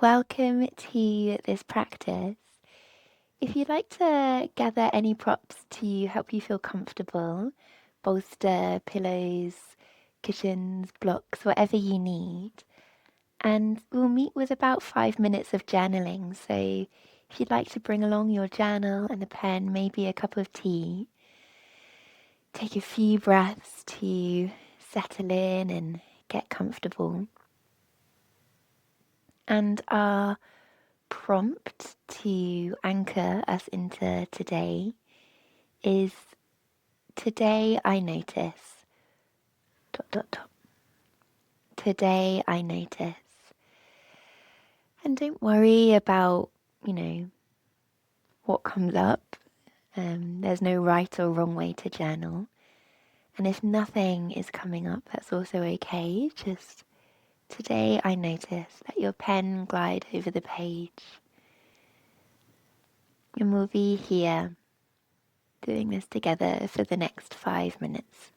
Welcome to this practice. If you'd like to gather any props to help you feel comfortable, bolster, pillows, cushions, blocks, whatever you need, and we'll meet with about 5 minutes of journaling. So if you'd like to bring along your journal and a pen, maybe a cup of tea, take a few breaths to settle in and get comfortable. And our prompt to anchor us into today is today I notice. ... Today I notice. And don't worry about, what comes up. There's no right or wrong way to journal. And if nothing is coming up, that's also okay. Just today I notice. Let your pen glide over the page. And we'll be here doing this together for the next 5 minutes.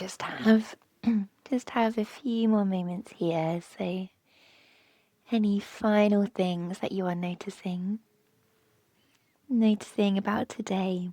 just have just have a few more moments here. So any final things that you are noticing about today?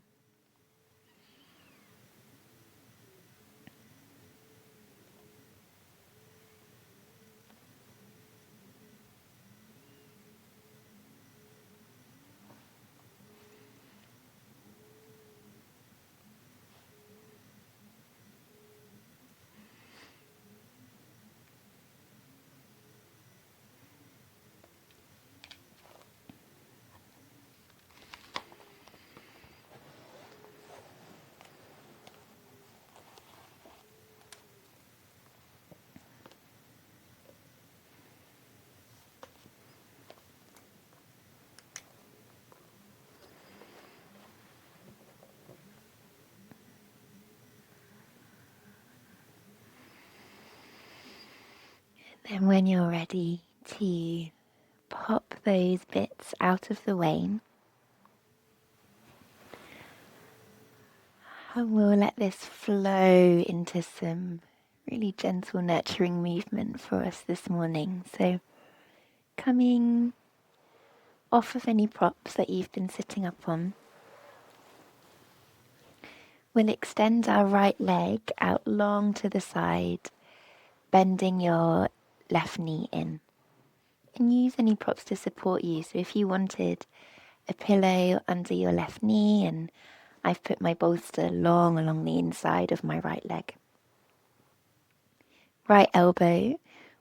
And when you're ready to pop those bits out of the way, and we'll let this flow into some really gentle, nurturing movement for us this morning. So coming off of any props that you've been sitting up on, we'll extend our right leg out long to the side, bending your left knee in. And use any props to support you. So if you wanted a pillow under your left knee, and I've put my bolster long along the inside of my right leg. Right elbow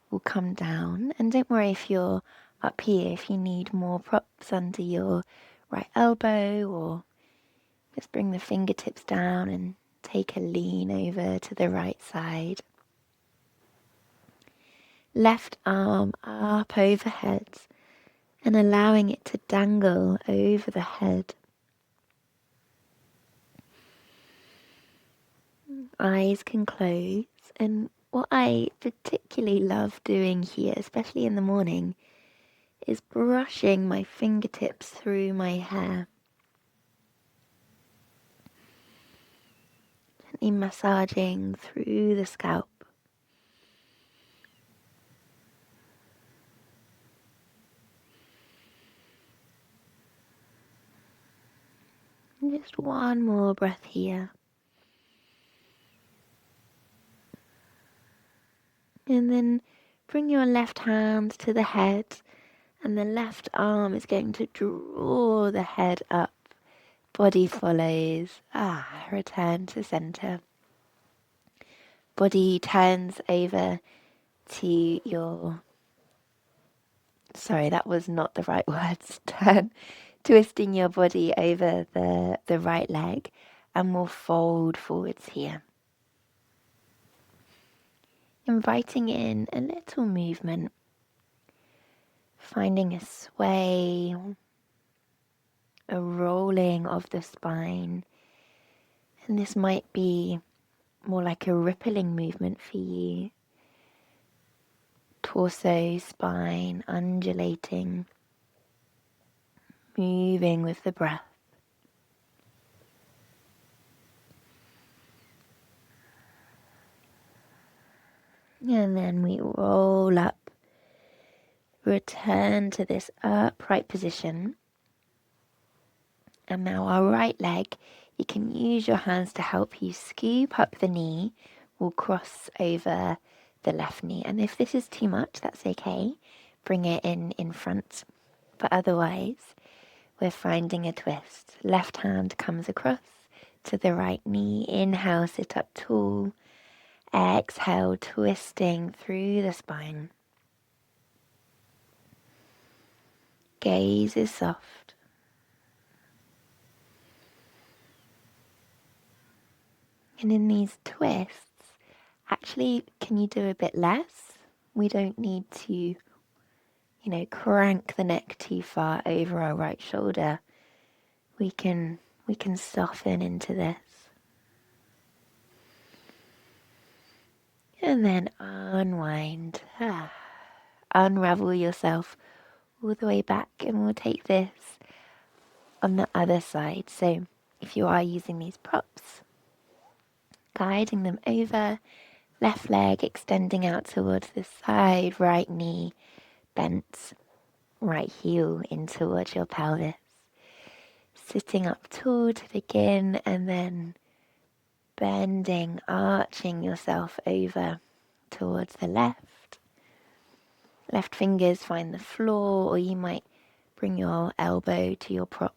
will come down, and don't worry if you're up here, if you need more props under your right elbow, or just bring the fingertips down and take a lean over to the right side. Left arm up overhead and allowing it to dangle over the head. Eyes can close, and what I particularly love doing here, especially in the morning, is brushing my fingertips through my hair. Gently massaging through the scalp. And just one more breath here. And then bring your left hand to the head, and the left arm is going to draw the head up. Body follows. Return to center. Body turns over to your... Sorry, that was not the right words. Twisting your body over the right leg, and we'll fold forwards here. Inviting in a little movement, finding a sway, a rolling of the spine. And this might be more like a rippling movement for you. Torso, spine, undulating, moving with the breath. And then we roll up, return to this upright position. And now our right leg, you can use your hands to help you scoop up the knee. We'll cross over the left knee. And if this is too much, that's okay. Bring it in front. But otherwise, we're finding a twist. Left hand comes across to the right knee. Inhale, sit up tall. Exhale, twisting through the spine. Gaze is soft. And in these twists, actually, can you do a bit less? We don't need to, crank the neck too far over our right shoulder. We can soften into this. And then unwind. Unravel yourself all the way back, and we'll take this on the other side. So if you are using these props, guiding them over. Left leg extending out towards the side, right knee bent, right heel in towards your pelvis. Sitting up tall to begin, and then bending, arching yourself over towards the left. Left fingers find the floor, or you might bring your elbow to your prop.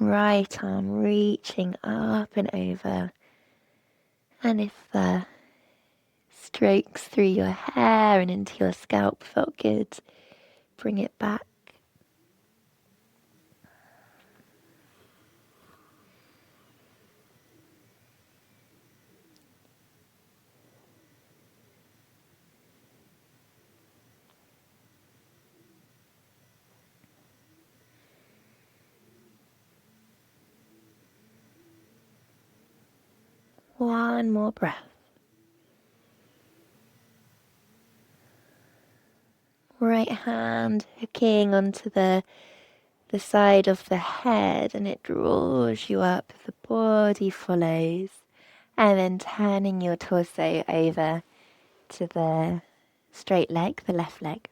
Right arm reaching up and over. And if the strokes through your hair and into your scalp felt good, bring it back. One more breath. Right hand hooking onto the side of the head, and it draws you up. The body follows. And then turning your torso over to the straight leg, the left leg.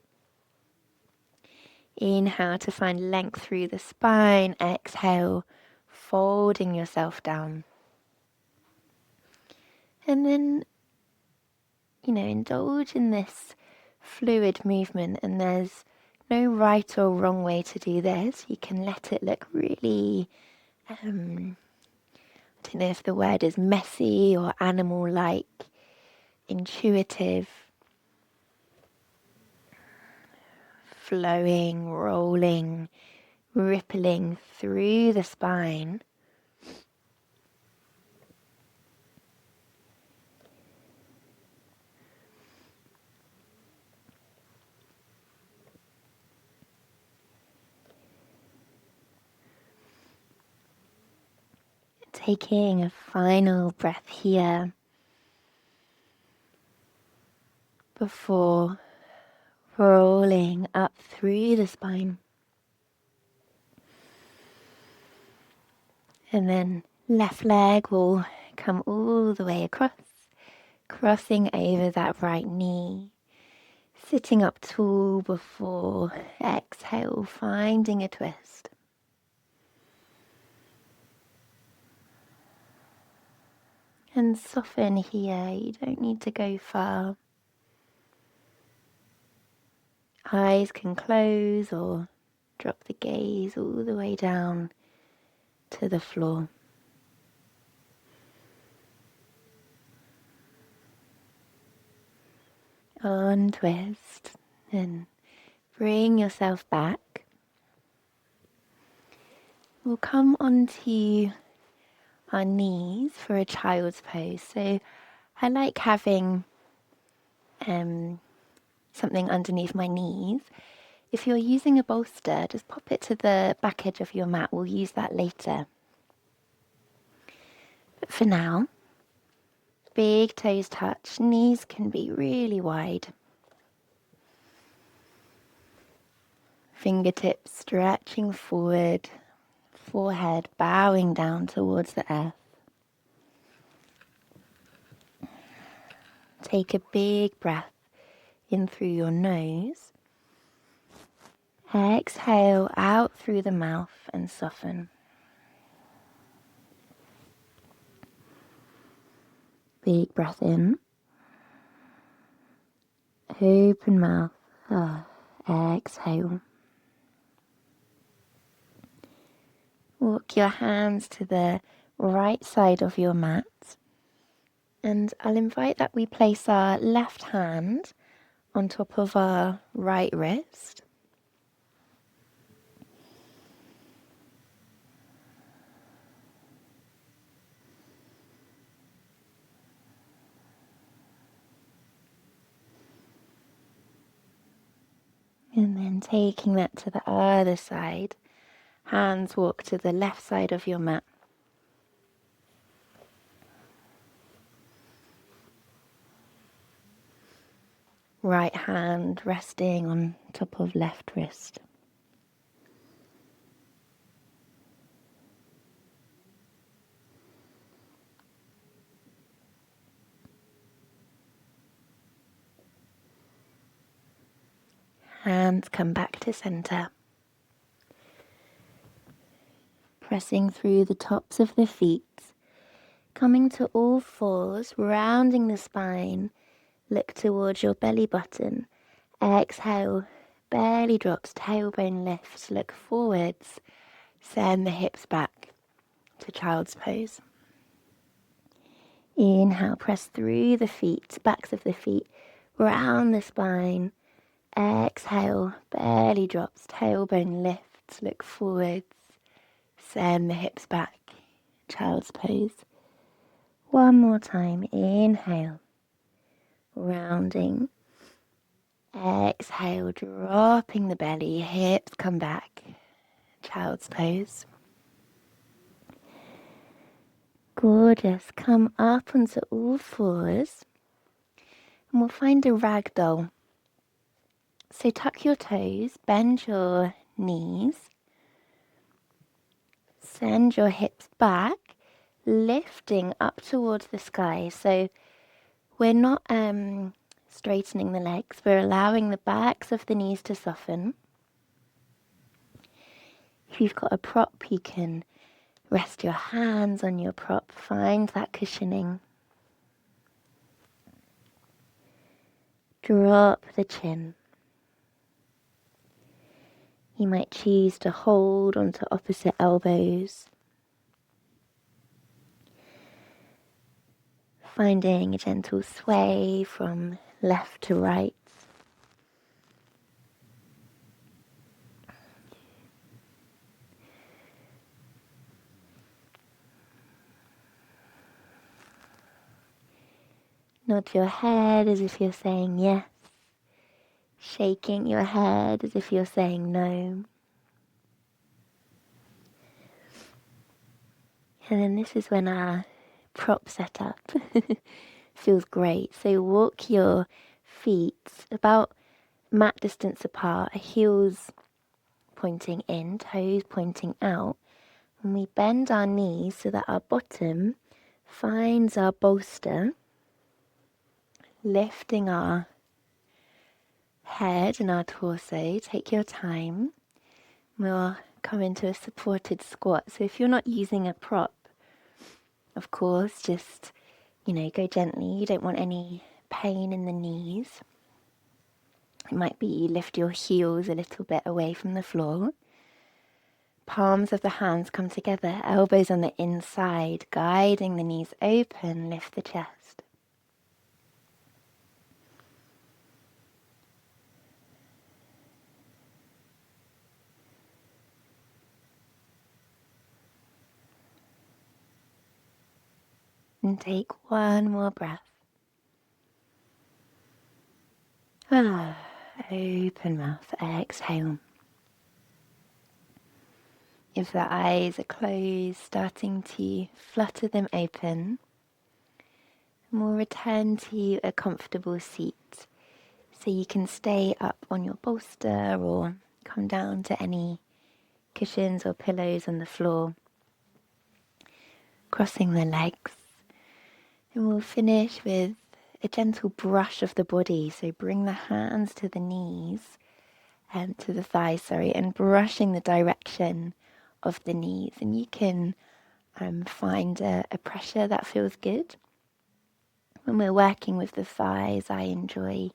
Inhale to find length through the spine. Exhale, folding yourself down. And then, indulge in this fluid movement, and there's no right or wrong way to do this. You can let it look really, I don't know if the word is messy or animal-like, intuitive, flowing, rolling, rippling through the spine. Taking a final breath here before rolling up through the spine. And then left leg will come all the way across, crossing over that right knee. Sitting up tall before exhale, finding a twist. And soften here, you don't need to go far. Eyes can close or drop the gaze all the way down to the floor. Untwist and bring yourself back. We'll come onto our knees for a child's pose. So I like having something underneath my knees. If you're using a bolster, just pop it to the back edge of your mat. We'll use that later. But for now, big toes touch. Knees can be really wide. Fingertips stretching forward. Forehead bowing down towards the earth. Take a big breath in through your nose. Exhale out through the mouth and soften. Big breath in. Open mouth. Exhale. Walk your hands to the right side of your mat. And I'll invite that we place our left hand on top of our right wrist. And then taking that to the other side, hands walk to the left side of your mat. Right hand resting on top of left wrist. Hands come back to center. Pressing through the tops of the feet. Coming to all fours, rounding the spine. Look towards your belly button. Exhale, belly drops, tailbone lifts. Look forwards. Send the hips back to child's pose. Inhale, press through the feet, backs of the feet, round the spine. Exhale, belly drops, tailbone lifts. Look forwards. Send the hips back, child's pose. One more time. Inhale, rounding. Exhale, dropping the belly, hips come back, child's pose. Gorgeous. Come up onto all fours and we'll find a ragdoll. So tuck your toes, bend your knees, send your hips back, lifting up towards the sky. So we're not straightening the legs, we're allowing the backs of the knees to soften. If you've got a prop, you can rest your hands on your prop, find that cushioning. Drop the chin. You might choose to hold onto opposite elbows. Finding a gentle sway from left to right. Nod your head as if you're saying yes. Shaking your head as if you're saying no. And then this is when our prop setup feels great. So walk your feet about mat distance apart, heels pointing in, toes pointing out. And we bend our knees so that our bottom finds our bolster, lifting our head and our torso. Take your time. We'll come into a supported squat. So if you're not using a prop, of course, just, go gently. You don't want any pain in the knees. It might be you lift your heels a little bit away from the floor. Palms of the hands come together, elbows on the inside, guiding the knees open, lift the chest. And take one more breath. Open mouth, exhale. If the eyes are closed, starting to flutter them open, and we'll return to a comfortable seat. So you can stay up on your bolster or come down to any cushions or pillows on the floor. Crossing the legs. And we'll finish with a gentle brush of the body. So bring the hands to the knees, to the thighs, and brushing the direction of the knees. And you can find a pressure that feels good. When we're working with the thighs, I enjoy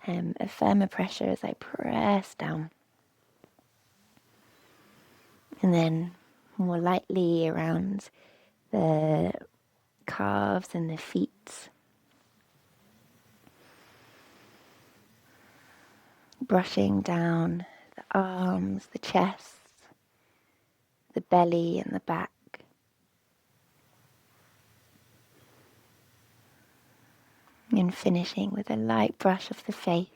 a firmer pressure as I press down. And then more lightly around the calves and the feet. Brushing down the arms, the chest, the belly and the back. And finishing with a light brush of the face.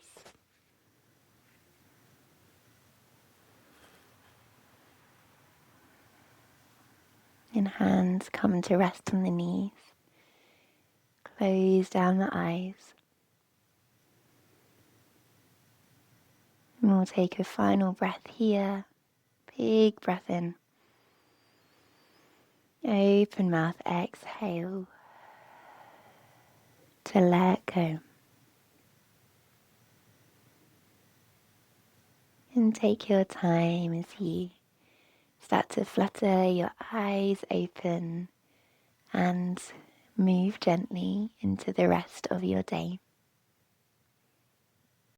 And hands come to rest on the knees. Close down the eyes. And we'll take a final breath here. Big breath in. Open mouth, exhale. To let go. can take your time as you start to flutter your eyes open and move gently into the rest of your day.